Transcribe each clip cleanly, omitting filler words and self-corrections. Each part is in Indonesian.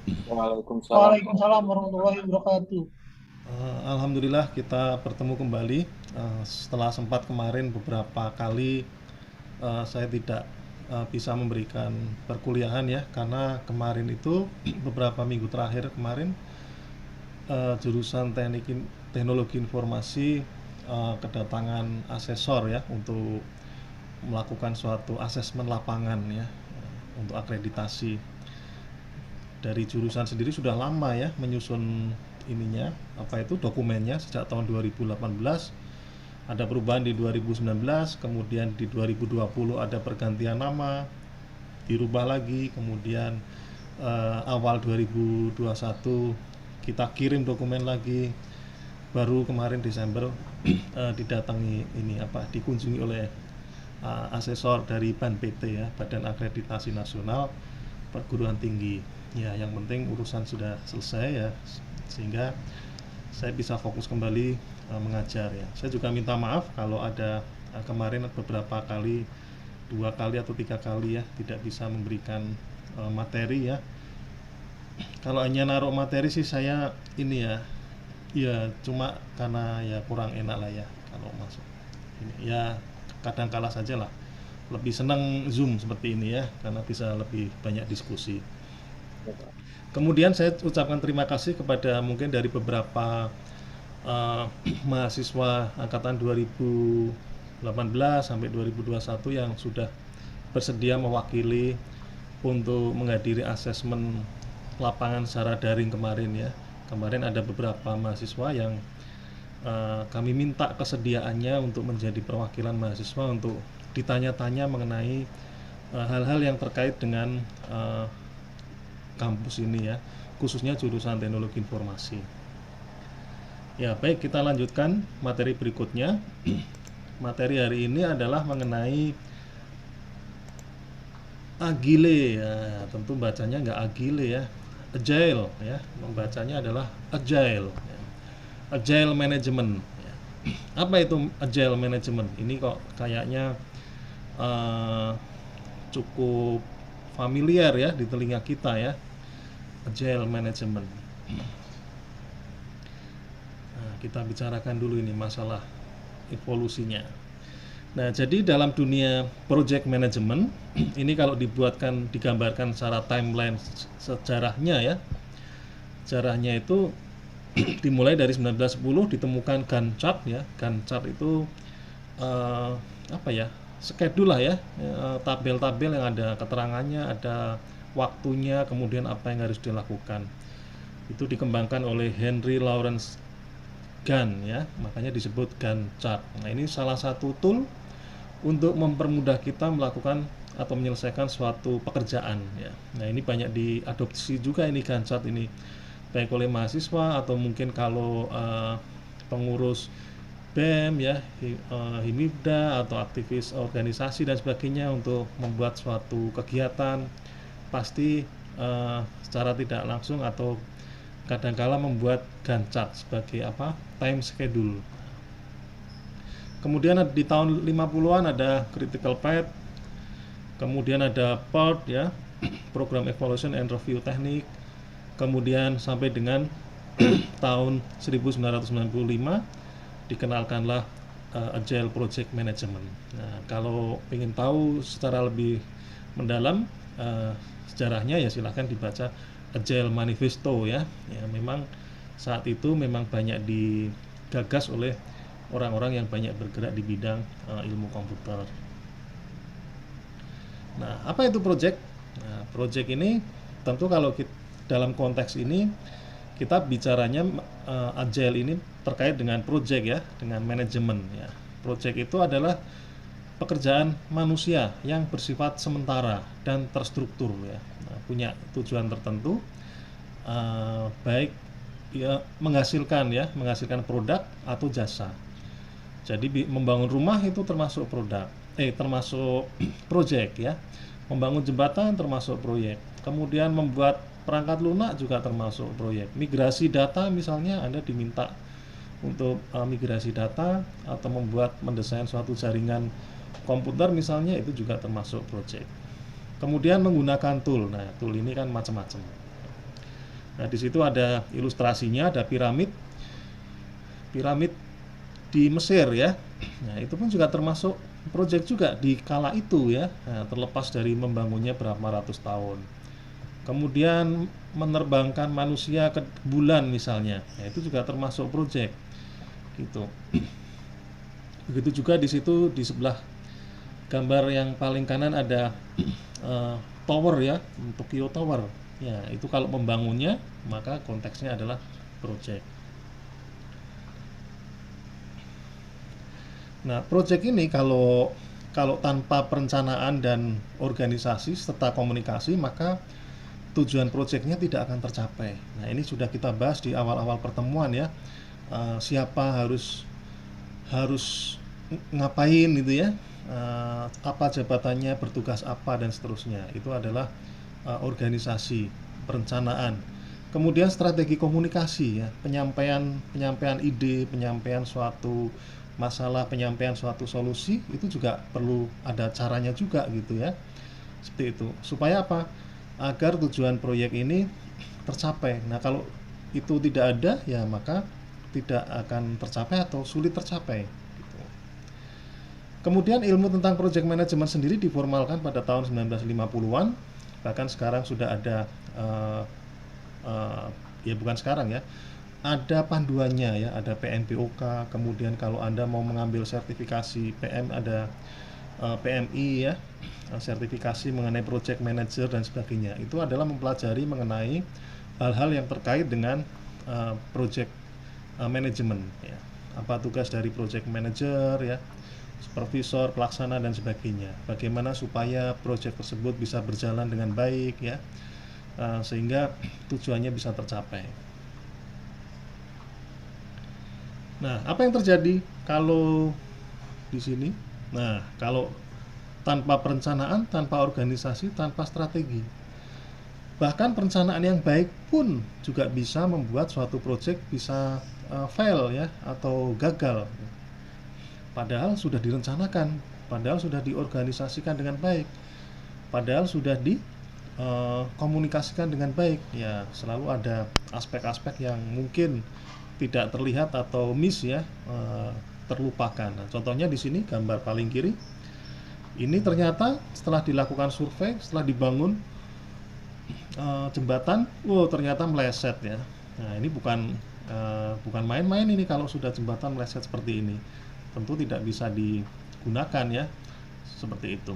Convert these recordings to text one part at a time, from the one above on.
Waalaikumsalam. Waalaikumsalam warahmatullahi wabarakatuh. Alhamdulillah kita bertemu kembali setelah sempat kemarin beberapa kali saya tidak bisa memberikan perkuliahan ya karena kemarin itu beberapa minggu terakhir kemarin jurusan teknologi informasi kedatangan asesor ya untuk melakukan suatu asesmen lapangan ya untuk akreditasi. Dari jurusan sendiri sudah lama ya menyusun ininya apa itu dokumennya sejak tahun 2018. Ada perubahan di 2019, kemudian di 2020 ada pergantian nama, dirubah lagi, kemudian awal 2021 kita kirim dokumen lagi, baru kemarin Desember didatangi ini apa dikunjungi oleh asesor dari BAN PT ya, Badan Akreditasi Nasional Perguruan Tinggi. Ya, yang penting urusan sudah selesai ya, sehingga saya bisa fokus kembali mengajar ya. Saya juga minta maaf kalau ada kemarin beberapa kali, 2 kali atau 3 kali ya, tidak bisa memberikan materi ya. Kalau hanya naruh materi sih saya ini ya, ya cuma karena ya kurang enak lah ya kalau masuk. Ini ya kadang kala saja lah. Lebih senang Zoom seperti ini ya, karena bisa lebih banyak diskusi. Kemudian saya ucapkan terima kasih kepada mungkin dari beberapa uh, mahasiswa angkatan 2018 sampai 2021 yang sudah bersedia mewakili untuk menghadiri asesmen lapangan secara daring kemarin ya. Kemarin ada beberapa mahasiswa yang kami minta kesediaannya untuk menjadi perwakilan mahasiswa untuk ditanya-tanya mengenai hal-hal yang terkait dengan kampus ini ya, khususnya jurusan teknologi informasi. Ya, baik kita lanjutkan materi berikutnya. Materi hari ini adalah mengenai agile ya, tentu bacanya nggak agile ya, agile ya, membacanya adalah agile ya. Agile management ya. Apa itu agile management? Ini kok kayaknya uh, cukup familiar ya di telinga kita ya, agile management. Nah, kita bicarakan dulu ini masalah evolusinya. Nah, jadi dalam dunia project management ini kalau digambarkan secara timeline sejarahnya ya. Sejarahnya itu dimulai dari 1910 ditemukan Gantt chart ya. Gantt chart itu apa ya? Schedule lah ya, tabel-tabel yang ada keterangannya, ada waktunya, kemudian apa yang harus dilakukan. Itu dikembangkan oleh Henry Lawrence Gantt ya, makanya disebut Gantt chart. Nah, ini salah satu tool untuk mempermudah kita melakukan atau menyelesaikan suatu pekerjaan ya. Nah, ini banyak diadopsi juga ini Gantt chart ini baik oleh mahasiswa atau mungkin kalau pengurus BEM ya, Himibda atau aktivis organisasi dan sebagainya untuk membuat suatu kegiatan pasti secara tidak langsung atau kadangkala membuat Gantt chart sebagai apa? Time schedule. Kemudian di tahun 50-an ada critical path, kemudian ada PERT ya, program evaluation and review teknik. Kemudian sampai dengan tahun 1995 dikenalkanlah Agile Project Management. Nah, kalau ingin tahu secara lebih mendalam sejarahnya ya silahkan dibaca Agile Manifesto ya. Ya memang saat itu memang banyak digagas oleh orang-orang yang banyak bergerak di bidang ilmu komputer. Nah, apa itu project? Nah, project ini tentu kalau kita, dalam konteks ini kita bicaranya agile ini terkait dengan project ya, dengan manajemen ya. Project itu adalah pekerjaan manusia yang bersifat sementara dan terstruktur ya. Nah, punya tujuan tertentu baik ya menghasilkan produk atau jasa. Jadi membangun rumah itu termasuk termasuk project ya. Membangun jembatan termasuk proyek. Kemudian membuat perangkat lunak juga termasuk proyek. Migrasi data misalnya Anda diminta untuk migrasi data atau mendesain suatu jaringan komputer misalnya, itu juga termasuk proyek. Kemudian menggunakan tool. Nah, tool ini kan macam-macam. Nah, di situ ada ilustrasinya, ada piramid di Mesir ya. Nah, itu pun juga termasuk proyek juga di kala itu ya. Nah, terlepas dari membangunnya berapa ratus tahun. Kemudian menerbangkan manusia ke bulan misalnya. Nah, itu juga termasuk proyek gitu. Begitu juga di situ di sebelah gambar yang paling kanan ada eh, tower ya, Tokyo Tower. Ya, itu kalau membangunnya maka konteksnya adalah proyek. Nah, proyek ini kalau kalau tanpa perencanaan dan organisasi serta komunikasi, maka tujuan proyeknya tidak akan tercapai. Nah, ini sudah kita bahas di awal-awal pertemuan ya. Siapa harus harus ngapain gitu ya. Apa jabatannya, bertugas apa dan seterusnya. Itu adalah organisasi, perencanaan. Kemudian strategi komunikasi ya, penyampaian penyampaian ide, penyampaian suatu masalah, penyampaian suatu solusi itu juga perlu ada caranya juga gitu ya. Seperti itu. Supaya apa? Agar tujuan proyek ini tercapai. Nah, kalau itu tidak ada ya maka tidak akan tercapai atau sulit tercapai gitu. Kemudian ilmu tentang project management sendiri diformalkan pada tahun 1950-an. Bahkan sekarang sudah ada eh, ya bukan sekarang ya, ada panduannya ya, ada PMPOK. Kemudian kalau Anda mau mengambil sertifikasi PM ada PMI ya, sertifikasi mengenai project manager dan sebagainya. Itu adalah mempelajari mengenai hal-hal yang terkait dengan project management ya. Apa tugas dari project manager ya, supervisor, pelaksana dan sebagainya. Bagaimana supaya project tersebut bisa berjalan dengan baik ya, sehingga tujuannya bisa tercapai. Nah, apa yang terjadi kalau di sini? Nah, kalau tanpa perencanaan, tanpa organisasi, tanpa strategi, bahkan perencanaan yang baik pun juga bisa membuat suatu proyek bisa fail ya atau gagal. Padahal sudah direncanakan, padahal sudah diorganisasikan dengan baik, padahal sudah dikomunikasikan dengan baik. Ya, selalu ada aspek-aspek yang mungkin tidak terlihat atau miss ya, terlupakan. Nah, contohnya di sini gambar paling kiri. Ini ternyata setelah dilakukan survei, setelah dibangun jembatan, ternyata meleset ya. Nah, ini bukan main-main ini kalau sudah jembatan meleset seperti ini. Tentu tidak bisa digunakan ya, seperti itu.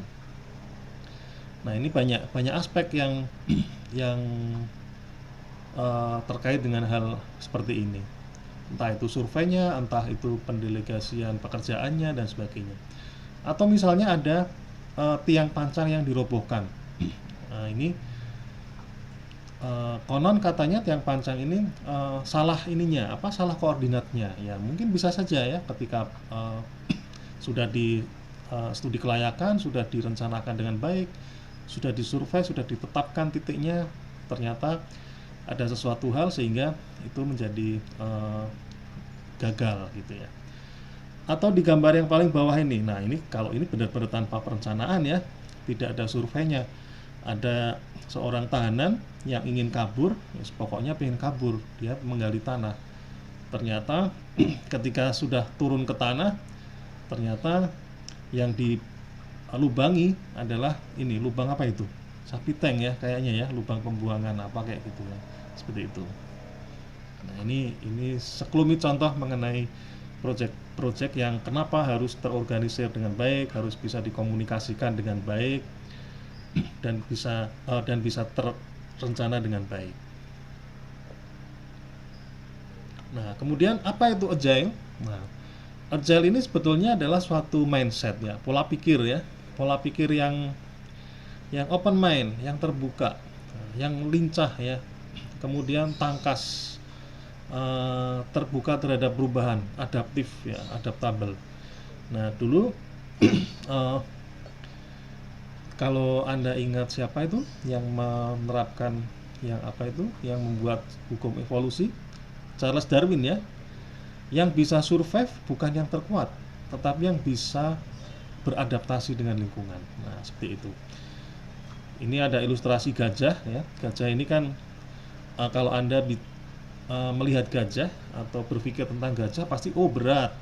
Nah, ini banyak aspek yang yang terkait dengan hal seperti ini. Entah itu surveinya, entah itu pendelegasian pekerjaannya dan sebagainya. Atau misalnya ada tiang pancang yang dirobohkan. Nah, ini konon katanya tiang pancang ini salah ininya, salah koordinatnya. Ya, mungkin bisa saja ya ketika sudah di studi kelayakan, sudah direncanakan dengan baik, sudah disurvei, sudah ditetapkan titiknya, ternyata ada sesuatu hal sehingga itu menjadi gagal gitu ya. Atau di gambar yang paling bawah ini. Nah, ini kalau ini benar-benar tanpa perencanaan ya, tidak ada surveinya. Ada seorang tahanan yang ingin kabur, ya, pokoknya pengen kabur, dia menggali tanah. Ternyata ketika sudah turun ke tanah, ternyata yang dilubangi adalah ini, lubang apa itu? Sapi tank ya kayaknya ya, lubang pembuangan apa kayak gitu ya. Seperti itu. Nah, ini sekelumit contoh mengenai proyek yang kenapa harus terorganisir dengan baik, harus bisa dikomunikasikan dengan baik dan bisa terencana dengan baik. Nah, kemudian apa itu agile? Nah, agile ini sebetulnya adalah suatu mindset ya, pola pikir ya, pola pikir yang open mind, yang terbuka, yang lincah ya, kemudian tangkas, terbuka terhadap perubahan, adaptif ya, adaptable. Nah, dulu kalau Anda ingat siapa itu yang menerapkan yang membuat hukum evolusi? Charles Darwin ya. Yang bisa survive bukan yang terkuat, tetapi yang bisa beradaptasi dengan lingkungan. Nah, seperti itu. Ini ada ilustrasi gajah ya. Gajah ini kan kalau Anda melihat gajah atau berpikir tentang gajah pasti berat,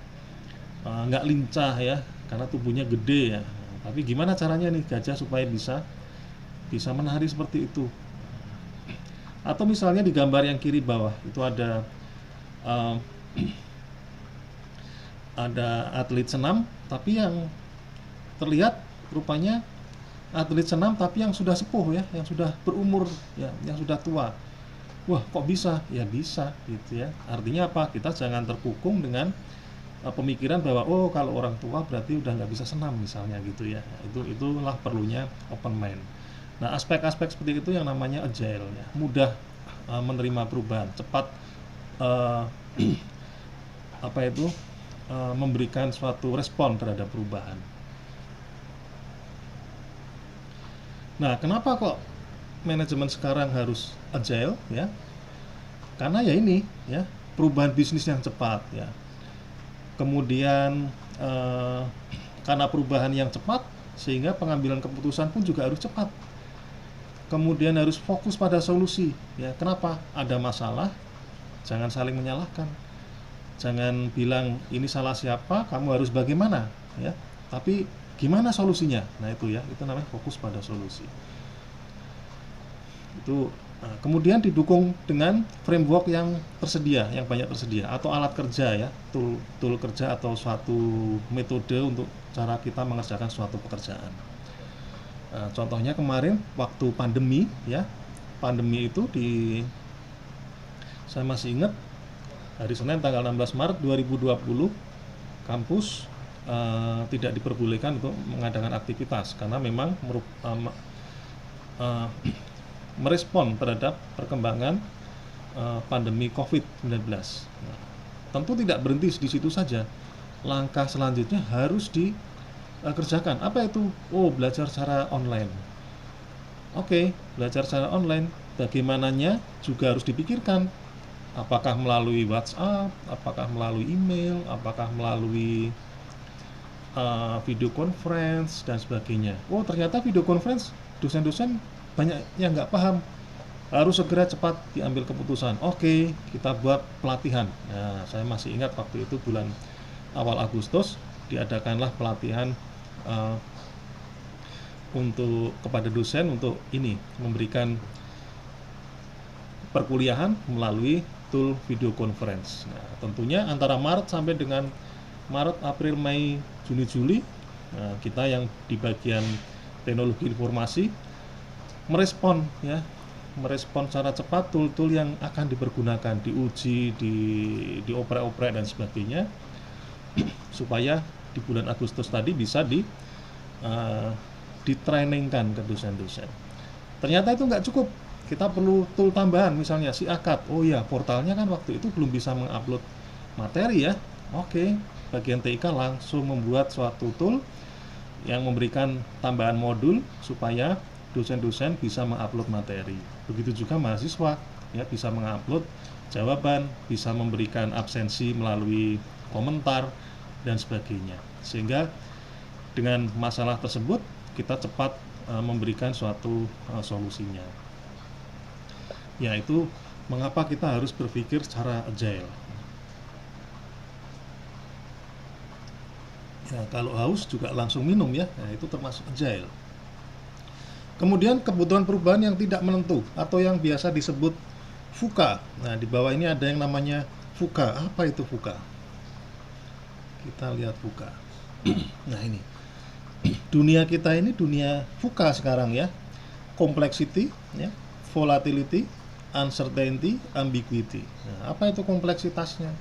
nggak lincah ya, karena tubuhnya gede ya. Tapi gimana caranya nih gajah supaya bisa menari seperti itu? Atau misalnya di gambar yang kiri bawah itu eh, ada atlet senam, tapi yang terlihat rupanya atlet senam tapi yang sudah sepuh ya, yang sudah berumur ya, yang sudah tua. Wah, kok bisa? Ya bisa gitu ya. Artinya apa? Kita jangan terkukung dengan pemikiran bahwa kalau orang tua berarti udah nggak bisa senam misalnya gitu ya. Itulah perlunya open mind. Nah, aspek-aspek seperti itu yang namanya agile ya. Mudah menerima perubahan, cepat eh, apa itu memberikan suatu respon terhadap perubahan. Nah, kenapa kok manajemen sekarang harus agile ya? Karena ya ini ya, perubahan bisnis yang cepat ya. Kemudian karena perubahan yang cepat sehingga pengambilan keputusan pun juga harus cepat. Kemudian harus fokus pada solusi ya. Kenapa? Ada masalah, jangan saling menyalahkan. Jangan bilang ini salah siapa, kamu harus bagaimana ya. Tapi gimana solusinya? Nah, itu ya, itu namanya fokus pada solusi. Itu kemudian didukung dengan framework yang tersedia, yang banyak tersedia, atau alat kerja ya, tool kerja atau suatu metode untuk cara kita mengerjakan suatu pekerjaan. Contohnya kemarin waktu pandemi ya, pandemi itu saya masih ingat hari Senin tanggal 16 Maret 2020 kampus tidak diperbolehkan untuk mengadakan aktivitas karena memang merespon terhadap perkembangan pandemi COVID-19. Nah, tentu tidak berhenti di situ saja. Langkah selanjutnya harus dikerjakan. Apa itu? Belajar secara online. Oke, belajar secara online. Bagaimananya juga harus dipikirkan. Apakah melalui WhatsApp, apakah melalui email, apakah melalui video conference dan sebagainya. Ternyata video conference dosen-dosen banyak yang nggak paham, harus segera cepat diambil keputusan. Oke, kita buat pelatihan. Nah, saya masih ingat waktu itu bulan awal Agustus diadakanlah pelatihan kepada dosen untuk memberikan perkuliahan melalui tool video conference. Nah, tentunya antara Maret sampai dengan Maret, April, Mei, Juni, Juli, kita yang di bagian teknologi informasi merespon secara cepat tool-tool yang akan dipergunakan, diuji, dioprek-oprek dan sebagainya supaya di bulan Agustus tadi bisa ditrainingkan ke dosen-dosen. Ternyata itu nggak cukup, kita perlu tool tambahan, misalnya si akad. Portalnya kan waktu itu belum bisa mengupload materi ya. Oke, bagian TIK langsung membuat suatu tool yang memberikan tambahan modul supaya dosen-dosen bisa mengupload materi. Begitu juga mahasiswa ya, bisa mengupload jawaban, bisa memberikan absensi melalui komentar dan sebagainya. Sehingga dengan masalah tersebut kita cepat memberikan suatu solusinya. Yaitu mengapa kita harus berpikir secara agile. Ya, kalau haus juga langsung minum ya, nah, itu termasuk agile. Kemudian kebutuhan perubahan yang tidak menentu atau yang biasa disebut VUCA. Nah, di bawah ini ada yang namanya VUCA. Apa itu VUCA? Kita lihat VUCA. Nah, ini. Dunia kita ini dunia VUCA sekarang ya. Complexity, ya, volatility, uncertainty, ambiguity. Nah, apa itu kompleksitasnya?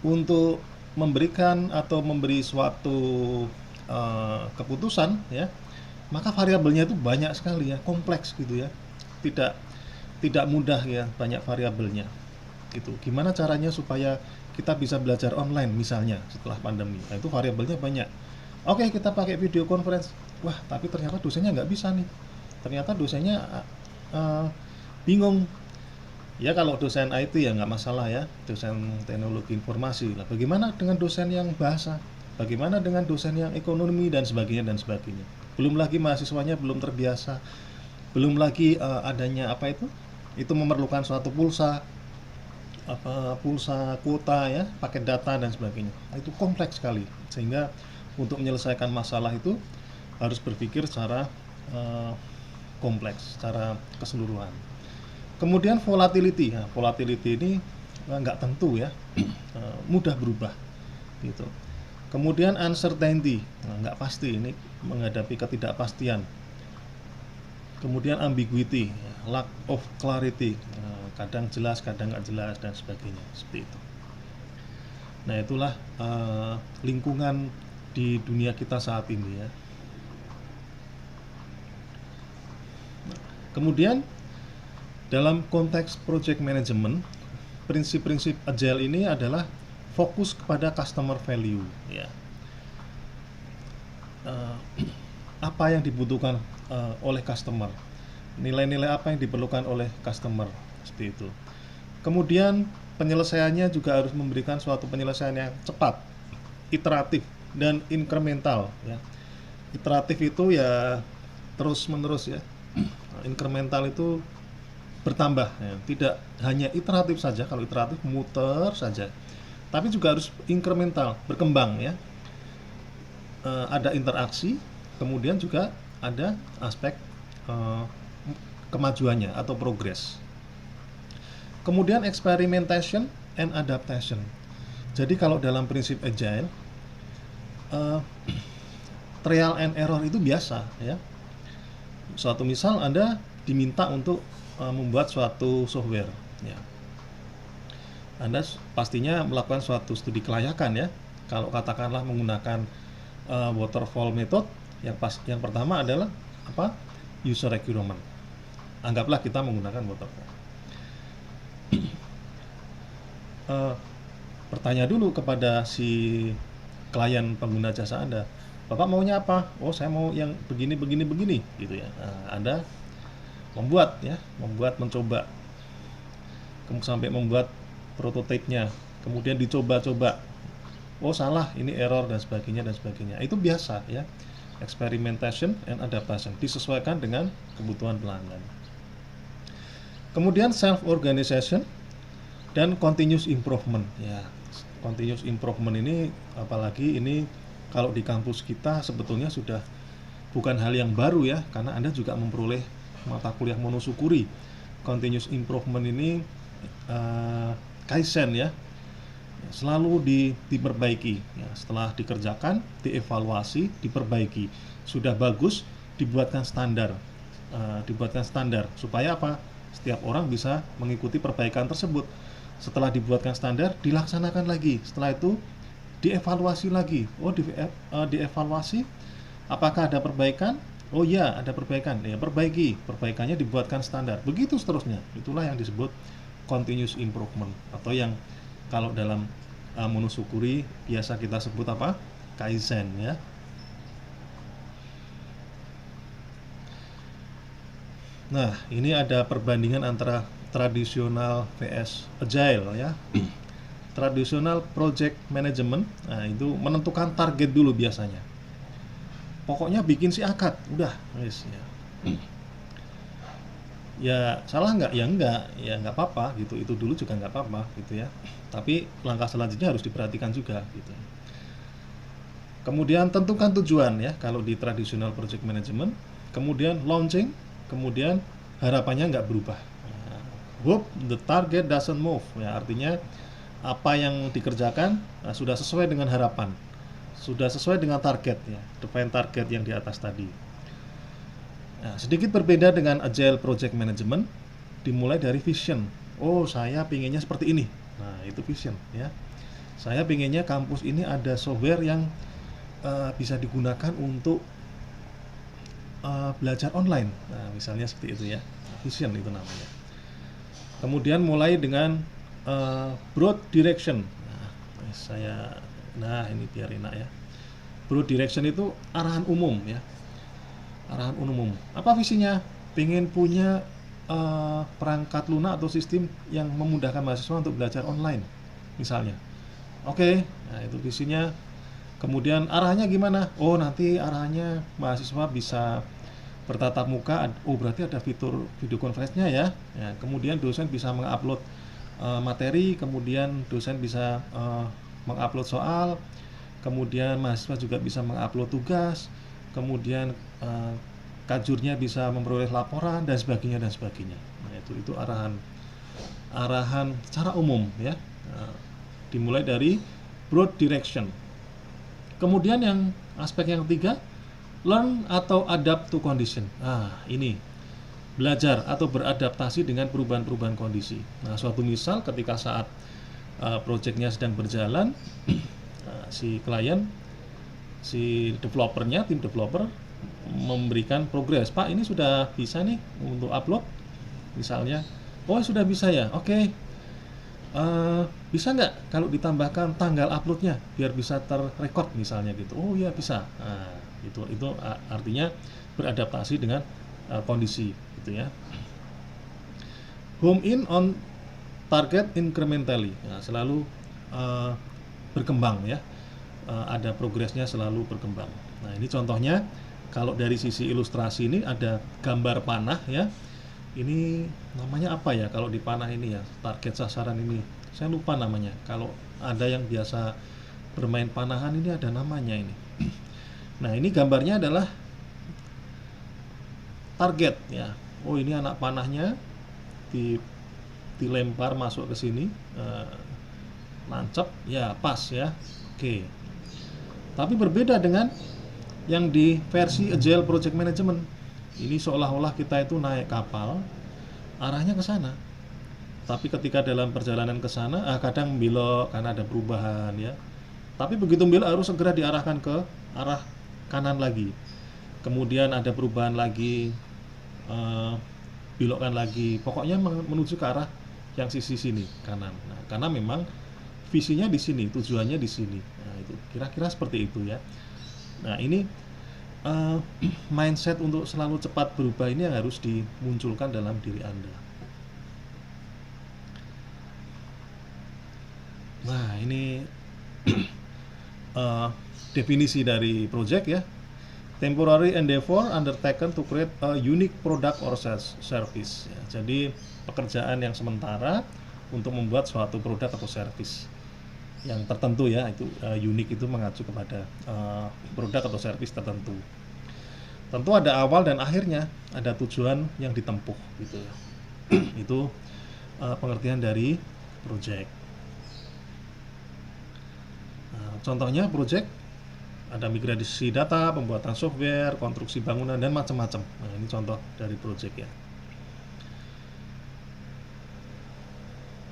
Untuk memberikan atau memberi suatu keputusan ya, maka variabelnya itu banyak sekali ya, kompleks gitu ya, tidak mudah ya, banyak variabelnya gitu. Gimana caranya supaya kita bisa belajar online misalnya setelah pandemi? Nah, itu variabelnya banyak. Oke, kita pakai video conference. Wah, tapi ternyata dosennya nggak bisa nih. Ternyata dosennya bingung. Ya, kalau dosen IT ya nggak masalah ya, dosen teknologi informasi. Lah, bagaimana dengan dosen yang bahasa? Bagaimana dengan dosen yang ekonomi dan sebagainya dan sebagainya? Belum lagi mahasiswanya belum terbiasa, belum lagi adanya apa itu itu memerlukan suatu pulsa, pulsa kuota ya, paket data dan sebagainya. Itu kompleks sekali, sehingga untuk menyelesaikan masalah itu harus berpikir secara kompleks, secara keseluruhan. Kemudian volatility. Nah, volatility ini nggak tentu ya, mudah berubah gitu. Kemudian uncertainty, nggak pasti, ini menghadapi ketidakpastian. Kemudian ambiguity, lack of clarity, kadang jelas, kadang nggak jelas dan sebagainya, seperti itu. Nah, itulah lingkungan di dunia kita saat ini ya. Kemudian dalam konteks project management, prinsip-prinsip agile ini adalah fokus kepada customer value ya. Apa yang dibutuhkan oleh customer, nilai-nilai apa yang diperlukan oleh customer, seperti itu. Kemudian penyelesaiannya juga harus memberikan suatu penyelesaian yang cepat, iteratif dan incremental ya. Iteratif itu ya terus menerus ya. Incremental itu bertambah ya. Tidak hanya iteratif saja, kalau iteratif muter saja, tapi juga harus incremental, berkembang ya. Ada interaksi, kemudian juga ada aspek kemajuannya atau progress. Kemudian experimentation and adaptation. Jadi kalau dalam prinsip agile, trial and error itu biasa ya. Suatu misal Anda diminta untuk membuat suatu software ya. Anda pastinya melakukan suatu studi kelayakan ya. Kalau katakanlah menggunakan waterfall method, yang pertama adalah apa? User requirement. Anggaplah kita menggunakan waterfall. Bertanya dulu kepada si klien pengguna jasa Anda, Bapak maunya apa? Oh, saya mau yang begini gitu ya. Anda membuat ya, mencoba sampai membuat prototipenya, kemudian dicoba-coba. Oh, salah, ini error dan sebagainya. Itu biasa ya. Experimentation and adaptation, disesuaikan dengan kebutuhan pelanggan. Kemudian self organization dan continuous improvement ya. Continuous improvement ini, apalagi ini kalau di kampus kita sebetulnya sudah bukan hal yang baru ya, karena Anda juga memperoleh mata kuliah monosyukuri. Continuous improvement ini Kaizen ya, selalu diperbaiki ya. Setelah dikerjakan, dievaluasi, diperbaiki. Sudah bagus, dibuatkan standar, supaya apa? Setiap orang bisa mengikuti perbaikan tersebut. Setelah dibuatkan standar, dilaksanakan lagi. Setelah itu dievaluasi lagi. Oh, dievaluasi, apakah ada perbaikan? Oh ya, ada perbaikan. Ya, perbaiki. Perbaikannya dibuatkan standar. Begitu seterusnya. Itulah yang disebut continuous improvement, atau yang kalau dalam monosyukuri biasa kita sebut apa? Kaizen ya. Nah, ini ada perbandingan antara tradisional vs agile ya. Tradisional project management, nah itu menentukan target dulu biasanya. Pokoknya bikin si akad, udah, guys ya. Ya salah nggak? Ya nggak apa-apa gitu. Itu dulu juga nggak apa-apa gitu ya. Tapi langkah selanjutnya harus diperhatikan juga gitu. Kemudian tentukan tujuan ya kalau di tradisional project management. Kemudian launching, kemudian harapannya nggak berubah. Hope the target doesn't move ya, artinya apa yang dikerjakan sudah sesuai dengan harapan, sudah sesuai dengan target ya, define target yang di atas tadi. Nah, sedikit berbeda dengan agile project management, dimulai dari vision. Oh, saya pinginnya seperti ini. Nah, itu vision ya. Saya pinginnya kampus ini ada software yang bisa digunakan untuk belajar online. Nah, misalnya seperti itu ya. Vision itu namanya. Kemudian mulai dengan broad direction. Nah, ini biar enak ya. Broad direction itu arahan umum ya. Arahan umum. Apa visinya? Pengen punya perangkat lunak atau sistem yang memudahkan mahasiswa untuk belajar online, misalnya. Oke, nah itu visinya. Kemudian arahnya gimana? Oh, nanti arahnya mahasiswa bisa bertatap muka, oh berarti ada fitur video conference-nya ya. Ya, kemudian dosen bisa mengupload materi, kemudian dosen bisa mengupload soal, kemudian mahasiswa juga bisa mengupload tugas, kemudian kajurnya bisa memperoleh laporan dan sebagainya dan sebagainya. Nah, itu arahan secara umum ya. Dimulai dari broad direction. Kemudian yang aspek yang ketiga, learn atau adapt to condition. Ini belajar atau beradaptasi dengan perubahan-perubahan kondisi. Nah, suatu misal ketika saat projectnya sedang berjalan, si klien, si developernya, tim developer memberikan progres. Pak, ini sudah bisa nih untuk upload, misalnya. Oh, sudah bisa ya. Oke. Bisa nggak kalau ditambahkan tanggal uploadnya biar bisa terrecord misalnya gitu. Oh ya bisa. Nah, itu artinya beradaptasi dengan kondisi gitu ya. Home in on target incrementally. Nah, selalu berkembang ya. Ada progresnya selalu berkembang. Nah, ini contohnya kalau dari sisi ilustrasi ini ada gambar panah ya. Ini namanya apa ya kalau di panah ini ya, target sasaran ini saya lupa namanya. Kalau ada yang biasa bermain panahan ini ada namanya ini. Nah, ini gambarnya adalah target ya. Oh, ini anak panahnya dilempar masuk ke sini, nancep ya, pas ya. Oke. Tapi berbeda dengan yang di versi Agile Project Management. Ini seolah-olah kita itu naik kapal, arahnya ke sana. Tapi ketika dalam perjalanan ke sana, kadang belok karena ada perubahan ya. Tapi begitu belok harus segera diarahkan ke arah kanan lagi. Kemudian ada perubahan lagi, belokkan lagi. Pokoknya menuju ke arah yang sisi sini kanan. Nah, karena memang visinya di sini, tujuannya di sini. Nah, itu kira-kira seperti itu ya. Nah, ini mindset untuk selalu cepat berubah ini yang harus dimunculkan dalam diri Anda. Nah, ini definisi dari project ya. Temporary endeavor undertaken to create a unique product or service ya. Jadi pekerjaan yang sementara untuk membuat suatu produk atau service yang tertentu ya, itu unik itu mengacu kepada produk atau service tertentu. Tentu ada awal dan akhirnya, ada tujuan yang ditempuh gitu ya. Itu pengertian dari project. Nah, contohnya project ada migrasi data, pembuatan software, konstruksi bangunan dan macam-macam. Nah, ini contoh dari project ya.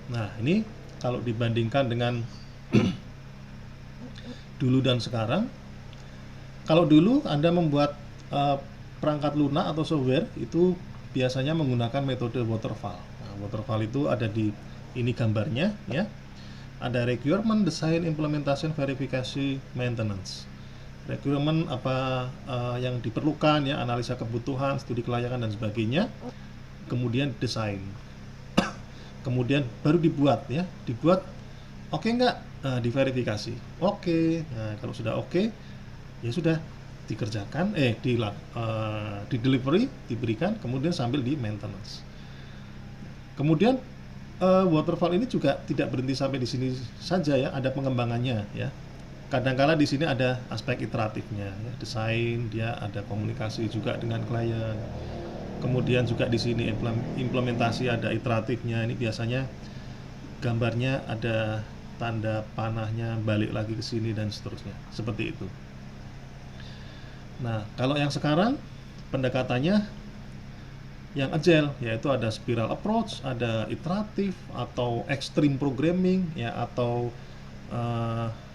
Nah, ini kalau dibandingkan dengan dulu dan sekarang, kalau dulu Anda membuat perangkat lunak atau software itu biasanya menggunakan metode waterfall. Nah, waterfall itu ada di ini gambarnya ya. Ada requirement, design, implementation, verifikasi, maintenance. Requirement apa yang diperlukan ya, analisa kebutuhan, studi kelayakan dan sebagainya. Kemudian desain. Kemudian baru dibuat ya, dibuat oke nggak? Diverifikasi. Oke. Nah, kalau sudah oke, ya sudah dikerjakan, di delivery, diberikan, kemudian sambil di maintenance. Kemudian waterfall ini juga tidak berhenti sampai di sini saja ya, ada pengembangannya ya. Kadangkala di sini ada aspek iteratifnya, ya, desain, dia ada komunikasi juga dengan klien. Kemudian juga di sini implementasi ada iteratifnya. Ini biasanya gambarnya ada tanda panahnya balik lagi ke sini dan seterusnya, seperti itu. Nah, kalau yang sekarang pendekatannya yang agile, yaitu ada spiral approach, ada iteratif atau extreme programming ya, atau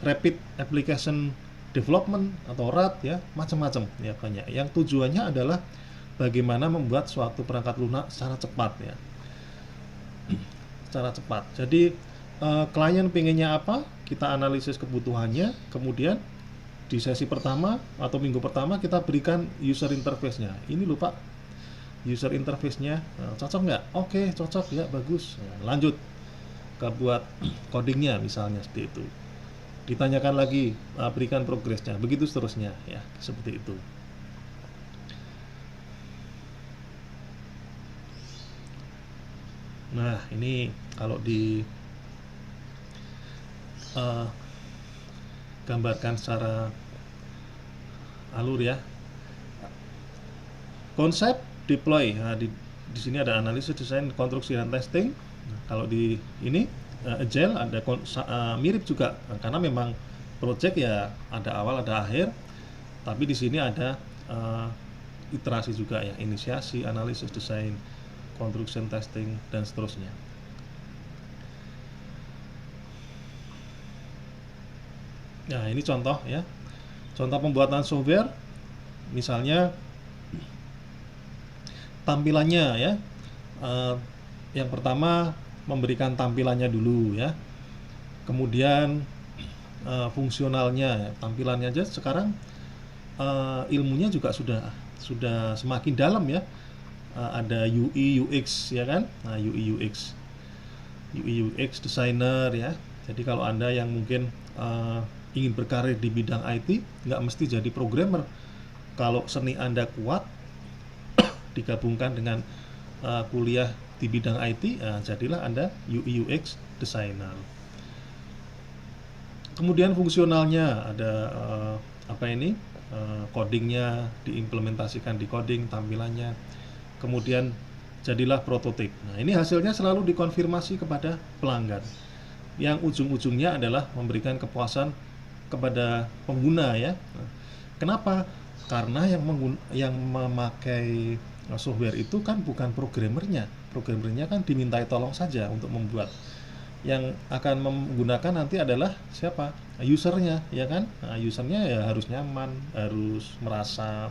rapid application development atau RAD ya, macam-macam ya, banyak. Yang tujuannya adalah bagaimana membuat suatu perangkat lunak secara cepat ya. Secara cepat. Jadi klien pengennya apa, kita analisis kebutuhannya, kemudian di sesi pertama atau minggu pertama kita berikan user interface-nya. Ini loh Pak, user interface-nya cocok nggak? Oke, cocok ya, bagus. Nah, lanjut ke buat codingnya misalnya, seperti itu. Ditanyakan lagi, berikan progresnya, begitu seterusnya ya, seperti itu. Nah, ini kalau di eh, gambarkan secara alur ya. Konsep deploy. Nah, di sini ada analisis, desain, konstruksi dan testing. Nah, kalau di ini agile ada mirip juga. Nah, karena memang project ya ada awal ada akhir. Tapi di sini ada iterasi juga ya, inisiasi, analisis, desain, construction, testing dan seterusnya. Nah, ini contoh ya. Contoh pembuatan software misalnya tampilannya ya. Yang pertama memberikan tampilannya dulu ya. Kemudian fungsionalnya ya. Tampilannya aja sekarang ilmunya juga sudah semakin dalam ya. Ada UI UX ya kan. Nah, UI UX designer ya. Jadi kalau Anda yang mungkin ingin berkarir di bidang IT, nggak mesti jadi programmer. Kalau seni Anda kuat, digabungkan dengan kuliah di bidang IT, jadilah Anda UI UX designer. Kemudian fungsionalnya ada codingnya diimplementasikan di coding tampilannya. Kemudian jadilah prototip. Nah, ini hasilnya selalu dikonfirmasi kepada pelanggan. Yang ujung-ujungnya adalah memberikan kepuasan kepada pengguna ya. Kenapa? Karena yang memakai software itu kan bukan programmernya. Programmernya kan dimintai tolong saja untuk membuat. Yang akan menggunakan nanti adalah siapa? Usernya, ya kan? Nah, usernya ya harus nyaman, harus merasa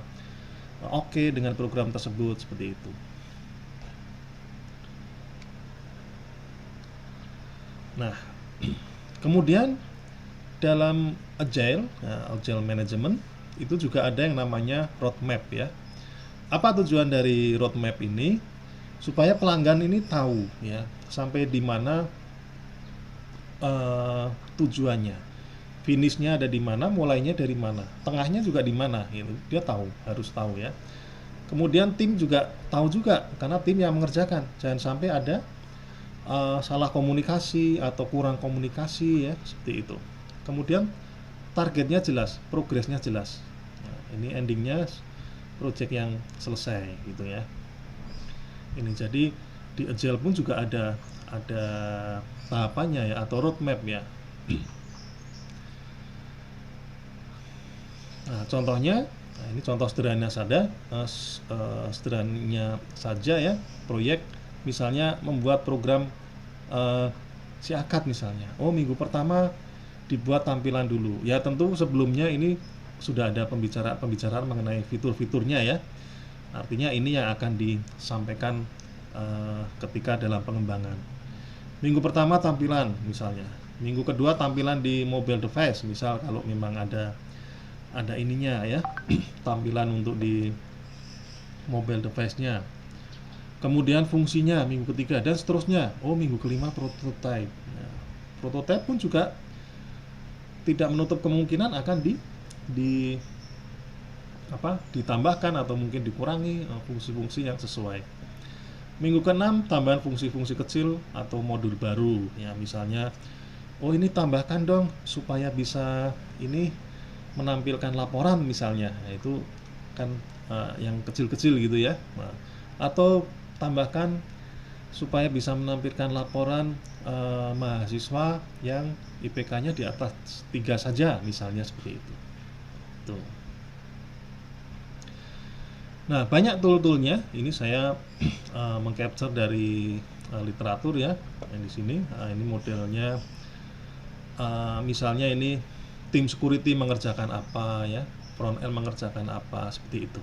oke dengan program tersebut seperti itu. Nah, kemudian dalam agile management itu juga ada yang namanya roadmap ya. Apa tujuan dari roadmap ini? Supaya pelanggan ini tahu ya sampai di mana tujuannya, finishnya ada di mana, mulainya dari mana, tengahnya juga di mana, gitu. Dia tahu, harus tahu ya. Kemudian tim juga tahu juga, karena tim yang mengerjakan. Jangan sampai ada salah komunikasi atau kurang komunikasi ya, seperti itu. Kemudian targetnya jelas, progresnya jelas. Nah, ini endingnya project yang selesai gitu ya. Ini jadi di agile pun juga ada tahapannya ya, atau roadmap ya. Nah, contohnya, ini contoh sederhana saja ya, proyek misalnya membuat program siakat misalnya. Oh, minggu pertama dibuat tampilan dulu. Ya tentu sebelumnya ini sudah ada pembicaraan mengenai fitur-fiturnya ya. Artinya ini yang akan disampaikan ketika dalam pengembangan. Minggu pertama tampilan misalnya. Minggu kedua tampilan di mobile device, misal kalau memang ada ininya ya, tampilan untuk di mobile device-nya. Kemudian fungsinya minggu ketiga dan seterusnya. Oh, minggu kelima prototype. Nah, prototype pun juga tidak menutup kemungkinan akan ditambahkan atau mungkin dikurangi fungsi-fungsi yang sesuai. Minggu ke-6 tambahan fungsi-fungsi kecil atau modul baru ya, misalnya oh ini tambahkan dong supaya bisa ini menampilkan laporan misalnya. Nah, itu kan yang kecil-kecil gitu ya. Nah, atau tambahkan supaya bisa menampilkan laporan mahasiswa yang IPK-nya di atas 3 saja misalnya, seperti itu. Tuh. Nah, banyak tool-toolnya. Ini saya mengcapture dari literatur ya. Yang di sini, ini modelnya. Misalnya ini tim security mengerjakan apa ya, front end mengerjakan apa, seperti itu.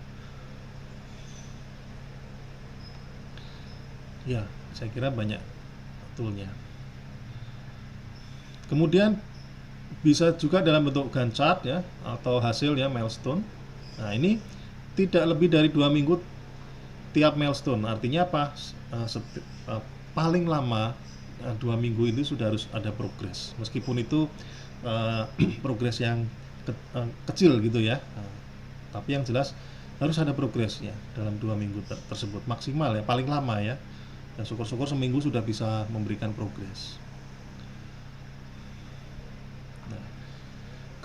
Ya, saya kira banyak toolnya. Kemudian bisa juga dalam bentuk Gantt chart ya, atau hasil ya, milestone. Nah, ini tidak lebih dari 2 minggu tiap milestone. Artinya apa? Paling lama 2 minggu ini sudah harus ada progres. Meskipun itu progres yang kecil gitu ya. Tapi yang jelas harus ada progres ya dalam 2 minggu tersebut, maksimal ya, paling lama ya. Dan syukur-syukur seminggu sudah bisa memberikan progres. Nah,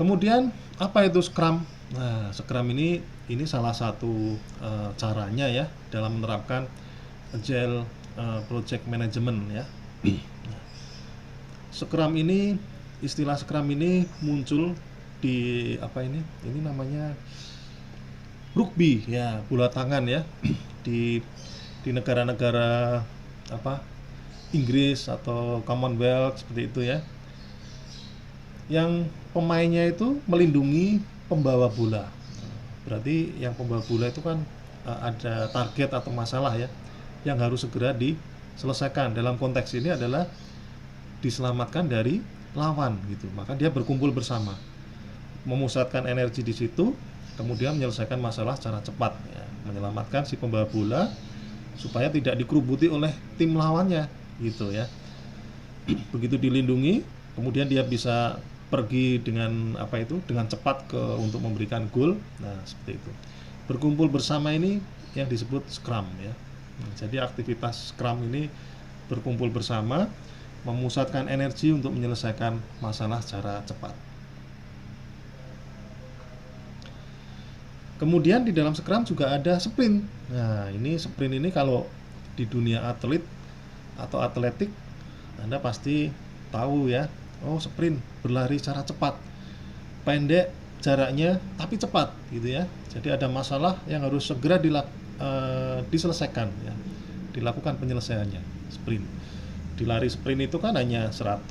kemudian apa itu Scrum? Nah, Scrum ini salah satu caranya ya dalam menerapkan Agile Project Management ya. Scrum ini, istilah Scrum ini muncul di apa ini? Ini namanya rugby ya, bola tangan ya. Di negara-negara apa? Inggris atau Commonwealth seperti itu ya. Yang pemainnya itu melindungi pembawa bola. Berarti yang pembawa bola itu kan ada target atau masalah ya yang harus segera diselesaikan. Dalam konteks ini adalah diselamatkan dari lawan gitu. Maka dia berkumpul bersama, memusatkan energi di situ, kemudian menyelesaikan masalah secara cepat ya, menyelamatkan si pembawa bola supaya tidak dikerubuti oleh tim lawannya gitu ya. Begitu dilindungi, kemudian dia bisa pergi dengan apa itu, dengan cepat untuk memberikan gol. Nah, seperti itu. Berkumpul bersama ini yang disebut Scrum ya. Nah, jadi aktivitas Scrum ini berkumpul bersama, memusatkan energi untuk menyelesaikan masalah secara cepat. Kemudian di dalam Scrum juga ada sprint. Nah, sprint ini kalau di dunia atlet atau atletik Anda pasti tahu ya. Oh, sprint berlari secara cepat. Pendek jaraknya tapi cepat gitu ya. Jadi ada masalah yang harus segera diselesaikan ya. Dilakukan penyelesaiannya, sprint. Di lari sprint itu kan hanya 100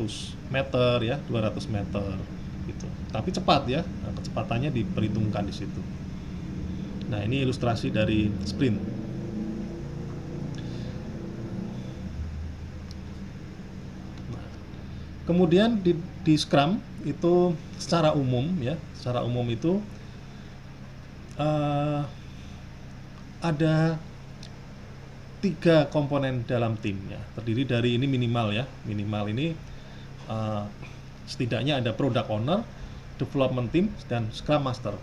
meter ya, 200 meter gitu. Tapi cepat ya. Nah, kecepatannya diperhitungkan di situ. Nah, ini ilustrasi dari sprint. Nah, kemudian di Scrum itu secara umum ya, secara umum itu ada 3 komponen dalam timnya. Terdiri dari ini minimal ya. Minimal ini setidaknya ada product owner, development team, dan scrum master.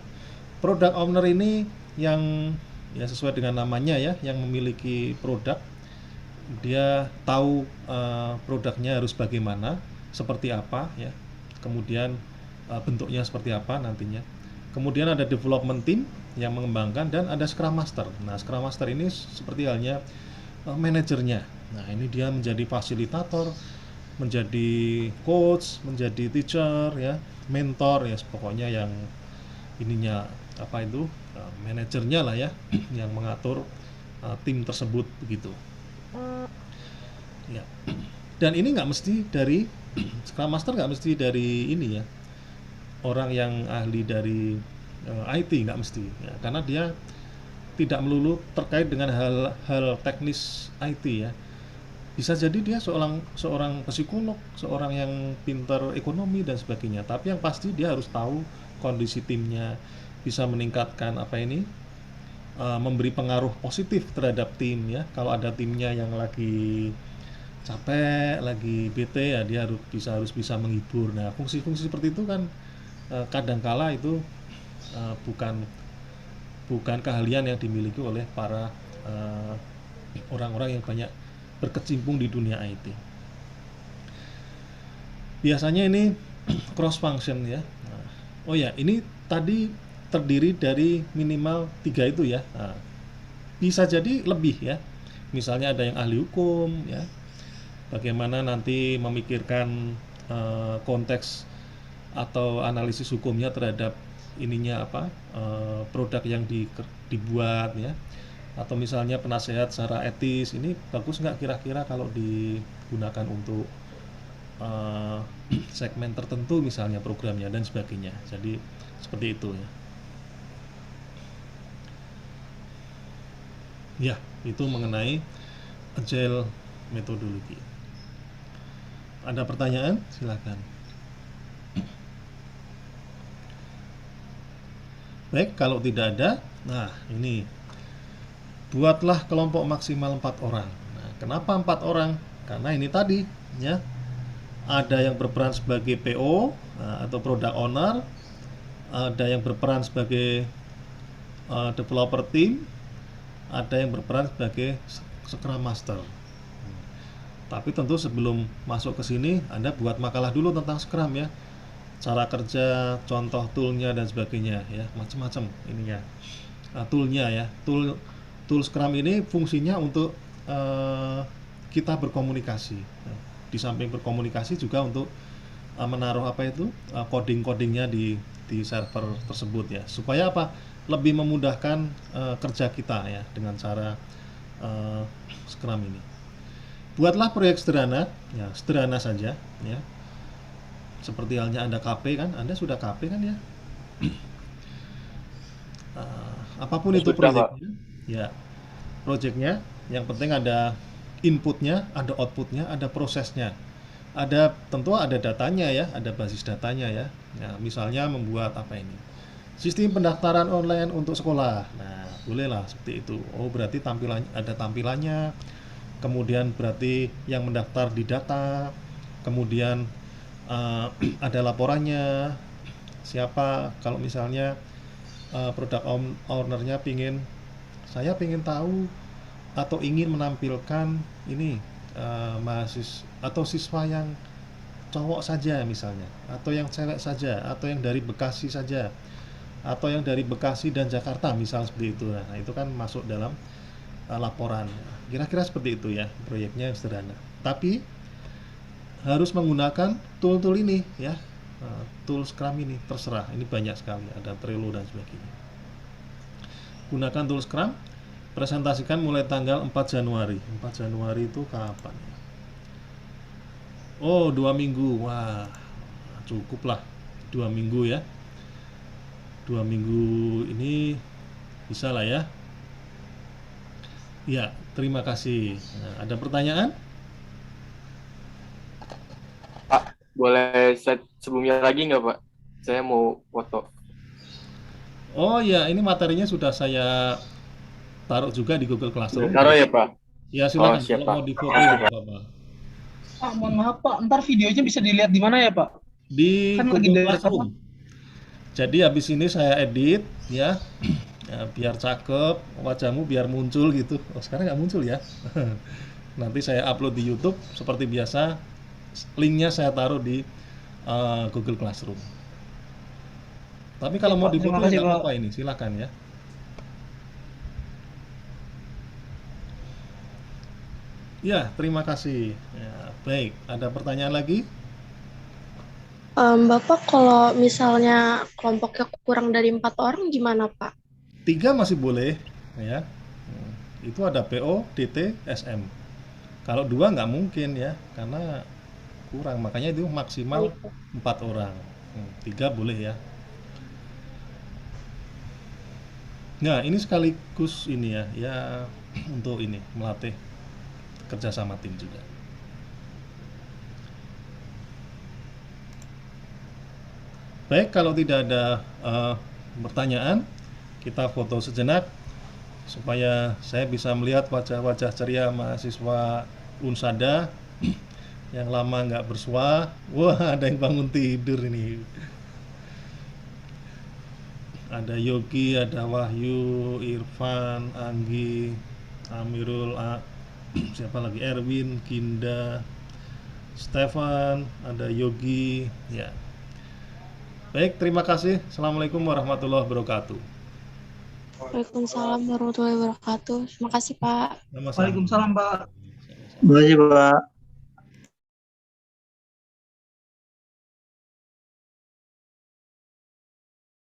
Product owner ini yang ya sesuai dengan namanya ya, yang memiliki produk. Dia tahu produknya harus bagaimana, seperti apa ya. Kemudian bentuknya seperti apa nantinya. Kemudian ada development team yang mengembangkan, dan ada scrum master. Nah, scrum master ini seperti halnya manajernya. Nah, ini dia menjadi fasilitator, menjadi coach, menjadi teacher ya, mentor ya, pokoknya yang ininya apa itu manajernya lah ya, yang mengatur tim tersebut begitu ya. Dan ini nggak mesti dari scrum master, nggak mesti dari ini ya, orang yang ahli dari IT, nggak mesti ya, karena dia tidak melulu terkait dengan hal teknis IT ya. Bisa jadi dia seorang psikolog, seorang yang pintar ekonomi dan sebagainya. Tapi yang pasti dia harus tahu kondisi timnya, bisa meningkatkan memberi pengaruh positif terhadap tim ya. Kalau ada timnya yang lagi capek, lagi bete ya, dia harus bisa menghibur. Nah, fungsi-fungsi seperti itu kan kadangkala itu bukan keahlian yang dimiliki oleh para orang-orang yang banyak berkecimpung di dunia IT. Biasanya ini cross function ya. Oh ya, ini tadi terdiri dari minimal 3 itu ya. Nah, bisa jadi lebih ya. Misalnya ada yang ahli hukum ya. Bagaimana nanti memikirkan konteks atau analisis hukumnya terhadap produk yang dibuat ya. Atau misalnya penasehat secara etis, ini bagus nggak kira-kira kalau digunakan untuk segmen tertentu misalnya programnya dan sebagainya. Jadi seperti itu ya. Ya, itu mengenai agile metodologi. Ada pertanyaan? Silakan. Baik, kalau tidak ada, nah ini buatlah kelompok maksimal 4 orang. Nah, kenapa 4 orang? Karena ini tadi ya, ada yang berperan sebagai PO atau product owner, ada yang berperan sebagai developer team, ada yang berperan sebagai scrum master. Tapi tentu sebelum masuk ke sini, Anda buat makalah dulu tentang Scrum ya. Cara kerja, contoh toolnya dan sebagainya ya, macam-macam ininya. Toolnya ya, tool Scrum ini fungsinya untuk kita berkomunikasi. Nah, di samping berkomunikasi juga untuk menaruh apa itu coding-codingnya di server tersebut ya, supaya apa? Lebih memudahkan kerja kita ya dengan cara Scrum ini. Buatlah proyek sederhana, ya sederhana saja ya. Seperti halnya Anda KP kan, Anda sudah KP kan ya. Apapun itu Sudah, Pak. proyeknya, ya proyeknya, yang penting ada inputnya, ada outputnya, ada prosesnya. Ada tentu ada datanya ya, ada basis datanya ya. Nah, misalnya membuat apa ini? Sistem pendaftaran online untuk sekolah. Nah, bolehlah seperti itu. Oh, berarti ada tampilannya. Kemudian berarti yang mendaftar di data. Kemudian ada laporannya. Siapa kalau misalnya produk ownernya saya pingin tahu atau ingin menampilkan ini mahasiswa atau siswa yang cowok saja misalnya, atau yang cewek saja, atau yang dari Bekasi saja, atau yang dari Bekasi dan Jakarta misal seperti itu. Nah, itu kan masuk dalam laporan. Kira-kira seperti itu ya, proyeknya yang sederhana. Tapi harus menggunakan tool-tool ini ya. Tool Scrum ini terserah, ini banyak sekali, ada Trello dan sebagainya. Gunakan tool Scrum, presentasikan mulai tanggal 4 Januari. 4 Januari itu kapan ya? Oh, 2 minggu. Wah, cukup lah 2 minggu ya. 2 minggu ini bisa lah ya. Ya, terima kasih. Nah, ada pertanyaan? Pak, boleh slide sebelumnya lagi nggak, Pak? Saya mau foto. Oh ya, ini materinya sudah saya taruh juga di Google Classroom. Taruh ya, Pak? Ya Oh, silakan siap, kalau Pak. mau difoto ya Makasih, nggak Pak. apa-apa. Pak, mohon maaf Pak, ntar videonya bisa dilihat di mana ya Pak? Di Kan lagi Google direkam Pak. Classroom. Jadi habis ini saya edit ya, ya biar cakep, wajahmu biar muncul gitu. Oh, sekarang nggak muncul ya. Nanti saya upload di YouTube seperti biasa. Linknya saya taruh di Google Classroom. Tapi kalau Siap mau Pak, terima difoto ya kasih nggak Pak. apa-apa ini, silakan ya. Ya, terima kasih. Ya, baik, ada pertanyaan lagi? Bapak kalau misalnya kelompoknya kurang dari 4 orang gimana, Pak? 3 masih boleh ya. Itu ada PO, DT, SM. Kalau 2 nggak mungkin ya, karena kurang. Makanya itu maksimal 4 orang. 3 boleh ya. Nah, ini sekaligus ini ya untuk ini melatih kerjasama tim juga. Baik, kalau tidak ada pertanyaan, kita foto sejenak supaya saya bisa melihat wajah-wajah ceria mahasiswa Unsada yang lama nggak bersua. Wah, ada yang bangun tidur ini. Ada Yogi, ada Wahyu, Irfan, Anggi, Amirul, siapa lagi? Erwin, Kinda, Stefan, ada Yogi, ya. Baik, terima kasih. Assalamualaikum warahmatullahi wabarakatuh. Waalaikumsalam warahmatullahi wabarakatuh. Terima kasih, Pak. Sama-sama. Waalaikumsalam Pak. Terima kasih, Pak.